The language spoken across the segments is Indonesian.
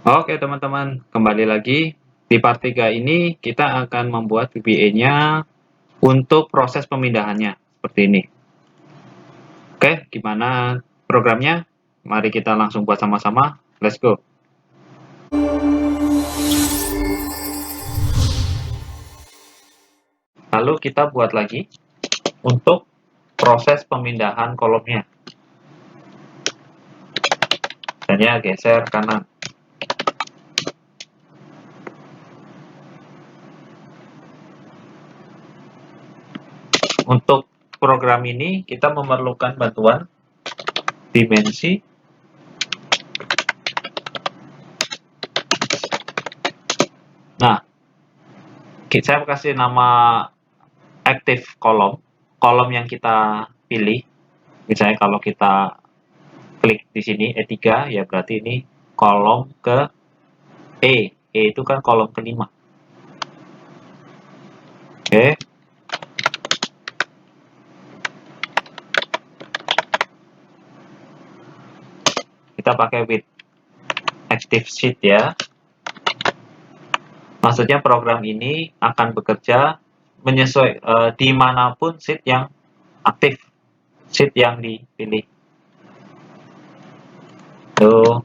Oke teman-teman, kembali lagi. Di part 3 ini kita akan membuat VBA-nya untuk proses pemindahannya, seperti ini. Oke, gimana programnya? Mari kita langsung buat sama-sama. Let's go. Lalu kita buat lagi untuk proses pemindahan kolomnya. Misalnya geser kanan. Untuk program ini kita memerlukan bantuan dimensi. Nah, saya kasih nama active kolom yang kita pilih. Misalnya kalau kita klik di sini E3 ya berarti ini kolom ke E itu kan kolom kelima. Oke. Kita pakai with active sheet ya. Maksudnya program ini akan bekerja menyesuaikan dimanapun sheet yang aktif, sheet yang dipilih. Tuh,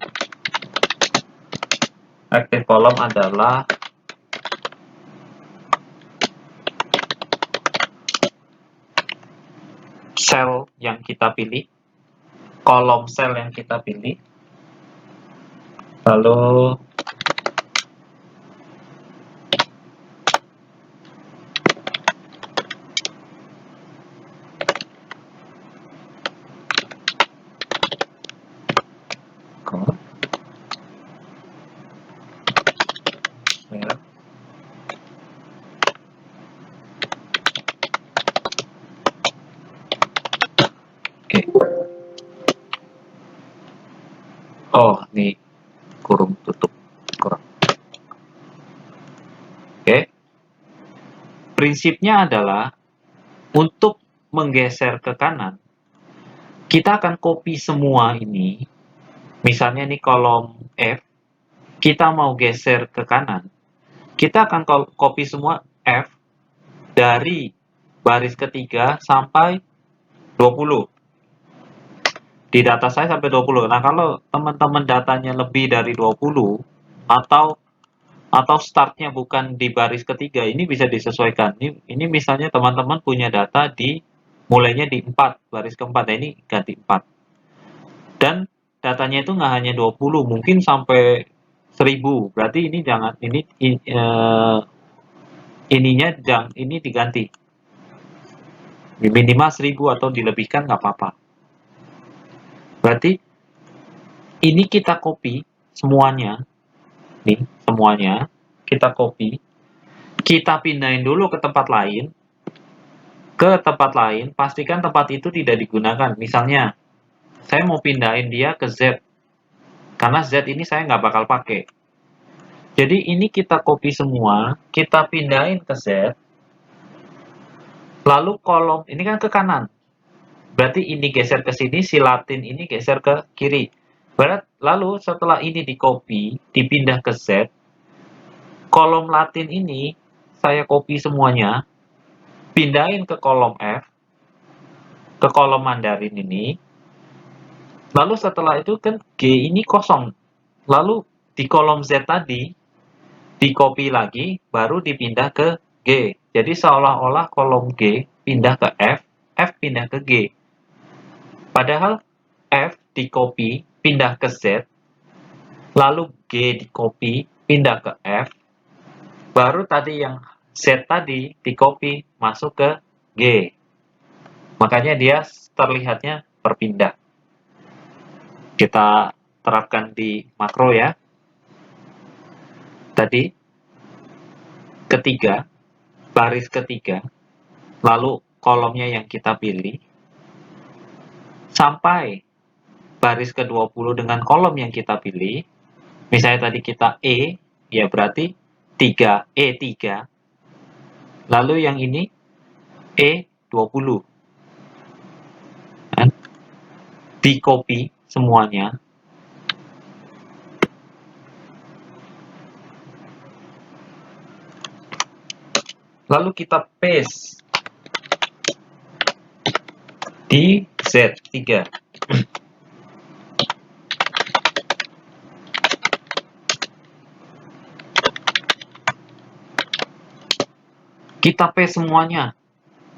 active kolom adalah sel yang kita pilih, kolom sel yang kita pilih, lalu ya. Oke. Oh, ini kurung tutup. Kurang. Oke. Prinsipnya adalah untuk menggeser ke kanan, kita akan copy semua ini. Misalnya ini kolom F, kita mau geser ke kanan. Kita akan copy semua F dari baris ketiga sampai 20. Di data saya sampai 20. Nah, kalau teman-teman datanya lebih dari 20 atau startnya bukan di baris ketiga, ini bisa disesuaikan. Ini misalnya teman-teman punya data di mulainya di 4, baris keempat. Nah, ini ganti 4. Dan datanya itu nggak hanya 20, mungkin sampai 1000. Berarti ini jangan ini diganti. Minimal 1000 atau dilebihkan nggak apa-apa. Berarti ini kita copy semuanya. Nih, semuanya kita copy. Kita pindahin dulu ke tempat lain. Pastikan tempat itu tidak digunakan. Misalnya, saya mau pindahin dia ke Z. Karena Z ini saya nggak bakal pakai. Jadi ini kita copy semua, kita pindahin ke Z. Lalu kolom, ini kan ke kanan. Berarti ini geser ke sini, si Latin ini geser ke kiri. Lalu setelah ini di copy, dipindah ke Z. Kolom Latin ini, saya copy semuanya. Pindahin ke kolom F. Ke kolom Mandarin ini. Lalu setelah itu kan G ini kosong. Lalu di kolom Z tadi, di copy lagi, baru dipindah ke G. Jadi seolah-olah kolom G pindah ke F, F pindah ke G. Padahal F di copy pindah ke Z, lalu G di copy pindah ke F, baru tadi yang Z tadi di copy masuk ke G. Makanya dia terlihatnya berpindah. Kita terapkan di makro ya. Tadi ketiga, baris ketiga, lalu kolomnya yang kita pilih, sampai baris ke-20 dengan kolom yang kita pilih, misalnya tadi kita E, ya berarti 3, E3, lalu yang ini E20. Kan? Di copy semuanya, Lalu kita paste di Z3. Kita paste semuanya,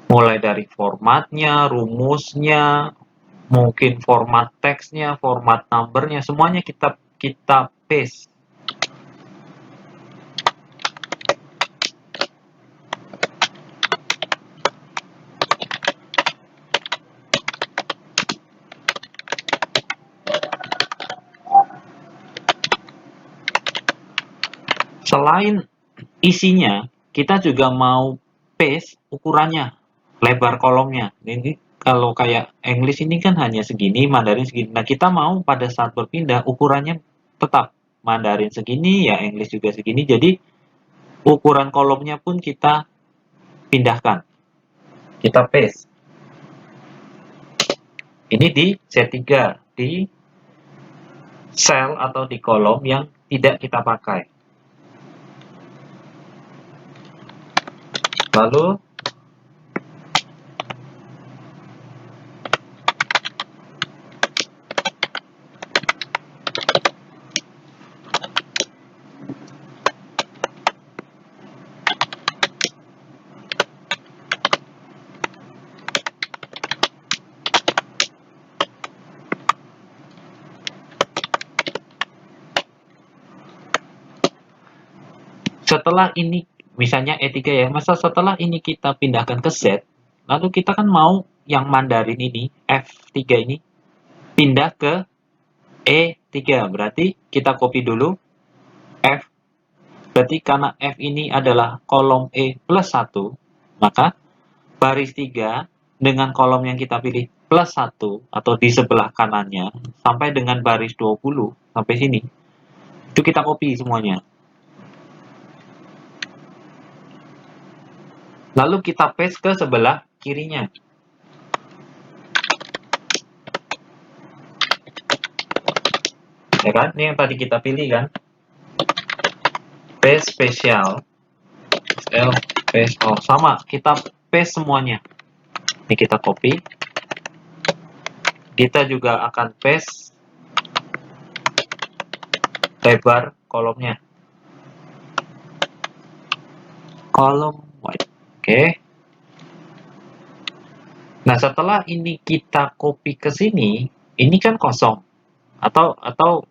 mulai dari formatnya, rumusnya, mungkin format teksnya, format numbernya, semuanya kita paste. Selain isinya, kita juga mau paste ukurannya, lebar kolomnya. Ini kalau kayak English ini kan hanya segini, Mandarin segini. Nah, kita mau pada saat berpindah ukurannya tetap Mandarin segini, ya English juga segini. Jadi ukuran kolomnya pun kita pindahkan. Kita paste. Ini di Z3, di sel atau di kolom yang tidak kita pakai. Lalu setelah ini, misalnya E3 ya, masa setelah ini kita pindahkan ke Z, lalu kita kan mau yang Mandarin ini, F3 ini, pindah ke E3. Berarti kita copy dulu F. Berarti karena F ini adalah kolom E plus 1, maka baris 3 dengan kolom yang kita pilih plus 1, atau di sebelah kanannya, sampai dengan baris 20, sampai sini, itu kita copy semuanya. Lalu kita paste ke sebelah kirinya. Ya kan? Ini yang tadi kita pilih kan? Paste spesial. Paste, oh sama, kita paste semuanya. Ini kita copy. Kita juga akan paste lebar kolomnya. Kolom white. Oke. Nah, setelah ini kita copy ke sini, ini kan kosong. Atau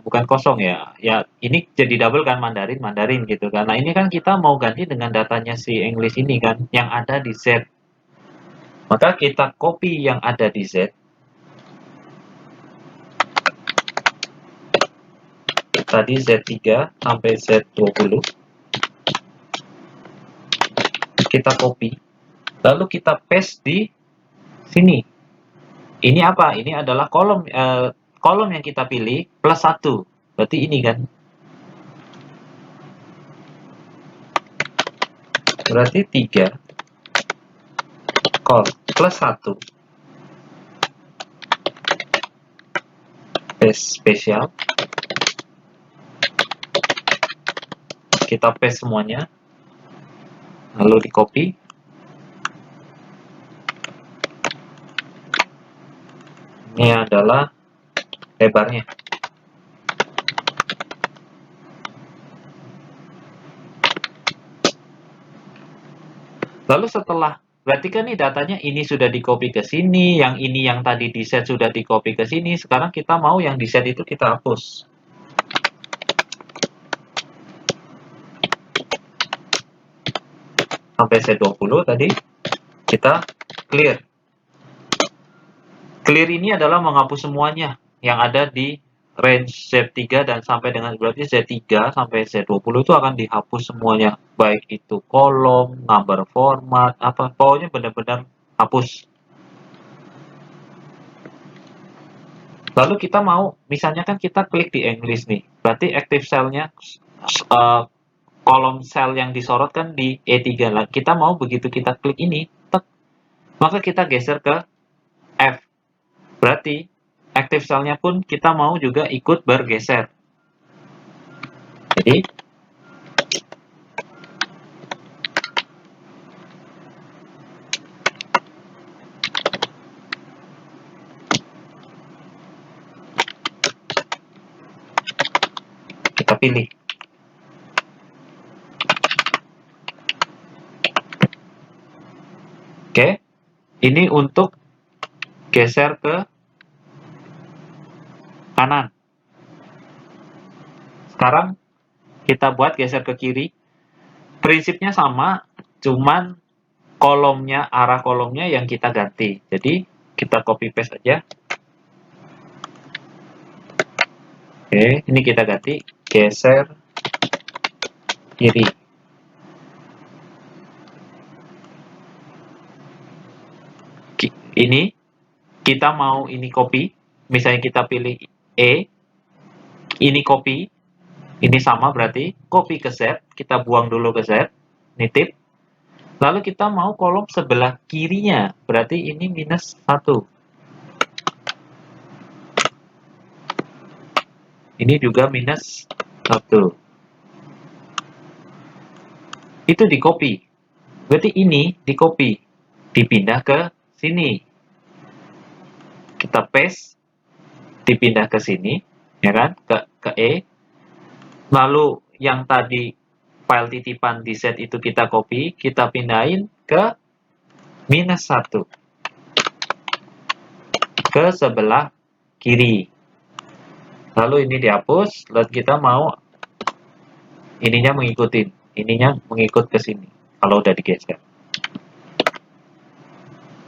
bukan kosong ya. Ya, ini jadi double kan, Mandarin gitu kan. Nah, ini kan kita mau ganti dengan datanya si English ini kan, yang ada di Z. Maka kita copy yang ada di Z. Tadi Z3 sampai Z20. Kita copy. Lalu kita paste di sini. Ini apa? Ini adalah kolom yang kita pilih plus 1. Berarti ini kan. Berarti 3 plus 1. Paste spesial. Kita paste semuanya. Lalu di copy. Ini adalah lebarnya. Lalu setelah, berarti kan nih datanya ini sudah di copy ke sini, yang ini yang tadi di set sudah di copy ke sini, sekarang kita mau yang di set itu kita hapus. Sampai set 20 tadi, kita clear. Clear ini adalah menghapus semuanya yang ada di range Z3 dan sampai dengan berarti Z3 sampai Z20 itu akan dihapus semuanya, baik itu kolom, number format, apa, pokoknya benar-benar hapus. Lalu kita mau, misalnya kan kita klik di English nih, berarti active cell-nya, kolom sel yang disorot kan di E3 lah. Kita mau begitu kita klik ini, maka kita geser ke F. Berarti active cell-nya pun kita mau juga ikut bergeser. Jadi kita pilih. Oke, ini untuk geser ke kanan. Sekarang kita buat geser ke kiri. Prinsipnya sama, cuman arah kolomnya yang kita ganti. Jadi kita copy paste aja. Oke, ini kita ganti geser kiri. Ini kita mau ini copy, misalnya kita pilih E, ini copy, ini sama berarti copy ke Z, kita buang dulu ke Z, nitip. Lalu kita mau kolom sebelah kirinya, berarti ini minus 1. Ini juga minus 1. Itu di copy. Berarti ini di copy, dipindah ke sini. Kita paste, dipindah ke sini, ya kan, ke E. Lalu yang tadi file titipan di Z itu kita copy, kita pindahin ke minus 1. Ke sebelah kiri. Lalu ini dihapus, lalu kita mau ininya mengikut ke sini, kalau udah digeser.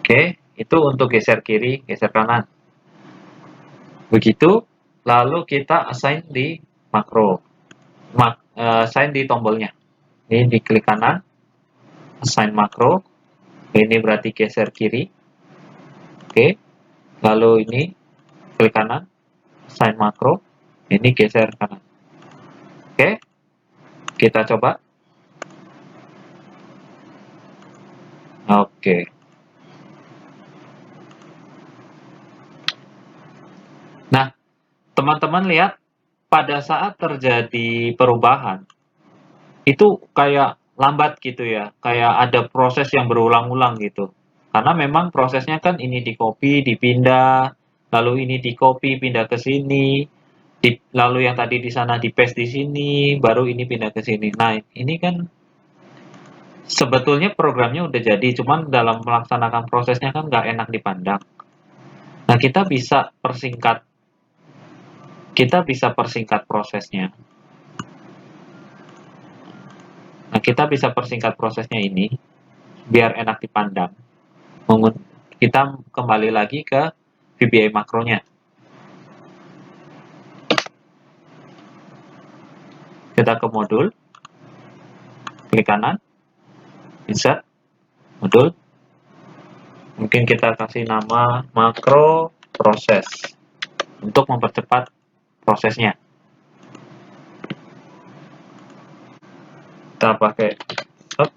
Oke, itu untuk geser kiri, geser kanan. Begitu, lalu kita assign di makro. Assign di tombolnya. Ini diklik kanan, assign makro. Ini berarti geser kiri. Oke, lalu ini klik kanan, assign makro. Ini geser kanan. Oke, kita coba. Oke. Nah, teman-teman lihat, pada saat terjadi perubahan, itu kayak lambat gitu ya, kayak ada proses yang berulang-ulang gitu. Karena memang prosesnya kan ini di copy, dipindah, lalu ini di copy, pindah ke sini, lalu yang tadi di sana di paste di sini, baru ini pindah ke sini. Nah, ini kan sebetulnya programnya udah jadi, cuman dalam melaksanakan prosesnya kan nggak enak dipandang. Nah, kita bisa persingkat prosesnya. Nah, kita bisa persingkat prosesnya ini biar enak dipandang. Kita kembali lagi ke VBA makronya. Kita ke modul, klik kanan, insert, modul. Mungkin kita kasih nama makro proses untuk mempercepat prosesnya. Kita pakai stop.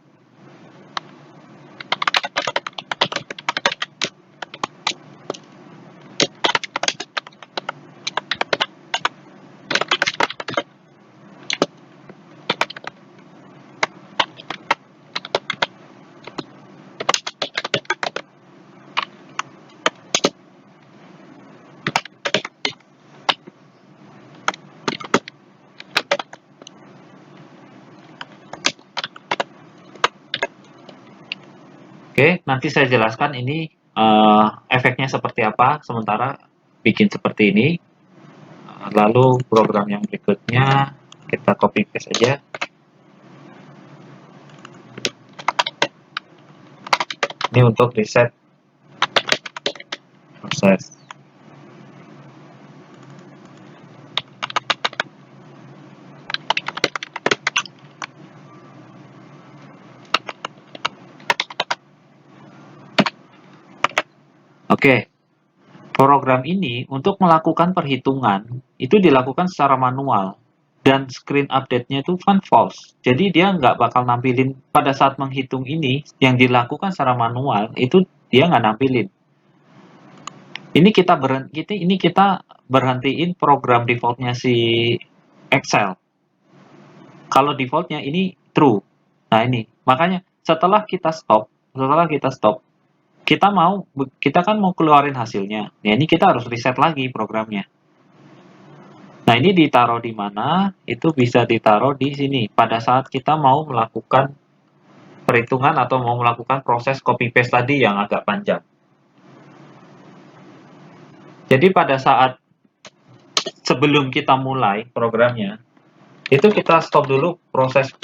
Oke, nanti saya jelaskan ini efeknya seperti apa, sementara bikin seperti ini. Lalu program yang berikutnya kita copy paste aja. Ini untuk reset proses. Oke, program ini untuk melakukan perhitungan itu dilakukan secara manual dan screen update-nya itu kan false. Jadi dia nggak bakal nampilin pada saat menghitung ini yang dilakukan secara manual itu dia nggak nampilin. Ini kita berhentiin program defaultnya si Excel. Kalau defaultnya ini true. Nah ini makanya setelah kita stop, kita kan mau keluarin hasilnya. Ya ini kita harus reset lagi programnya. Nah, ini ditaruh di mana? Itu bisa ditaruh di sini. Pada saat kita mau melakukan perhitungan atau mau melakukan proses copy paste tadi yang agak panjang. Jadi pada saat sebelum kita mulai programnya, itu kita stop dulu proses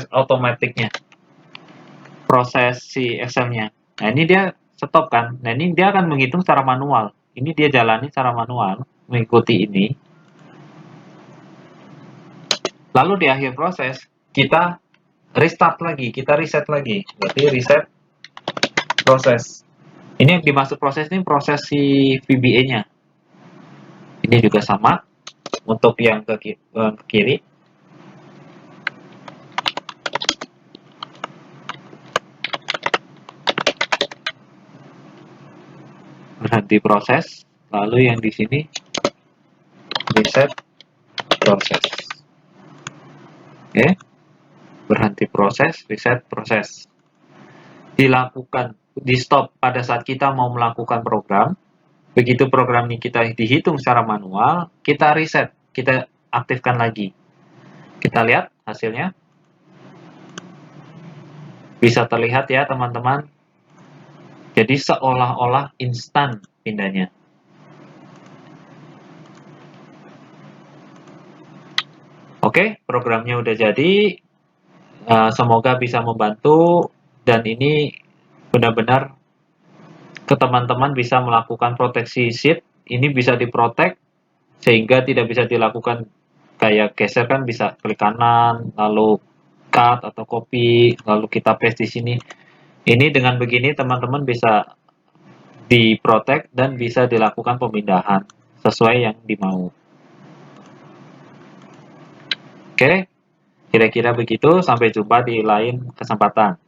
otomatiknya, proses si Excel-nya. Nah, ini dia stop kan. Nah, ini dia akan menghitung secara manual. Ini dia jalani secara manual, mengikuti ini. Lalu di akhir proses, kita restart lagi, kita reset lagi. Berarti reset proses. Ini yang dimaksud proses ini proses si VBA-nya. Ini juga sama untuk yang ke kiri. Berhenti proses. Lalu yang di sini reset proses. Oke. Berhenti proses, reset proses. Dilakukan, di stop pada saat kita mau melakukan program. Begitu program ini kita dihitung secara manual, kita reset, kita aktifkan lagi. Kita lihat hasilnya. Bisa terlihat ya teman-teman. Jadi seolah-olah instan pindahnya. Oke, programnya udah jadi. Semoga bisa membantu dan ini benar-benar ke teman-teman bisa melakukan proteksi sheet. Ini bisa diprotek sehingga tidak bisa dilakukan kayak geser kan, bisa klik kanan lalu cut atau copy lalu kita paste di sini. Ini dengan begini teman-teman bisa diprotek dan bisa dilakukan pemindahan sesuai yang dimau. Oke, kira-kira begitu. Sampai jumpa di lain kesempatan.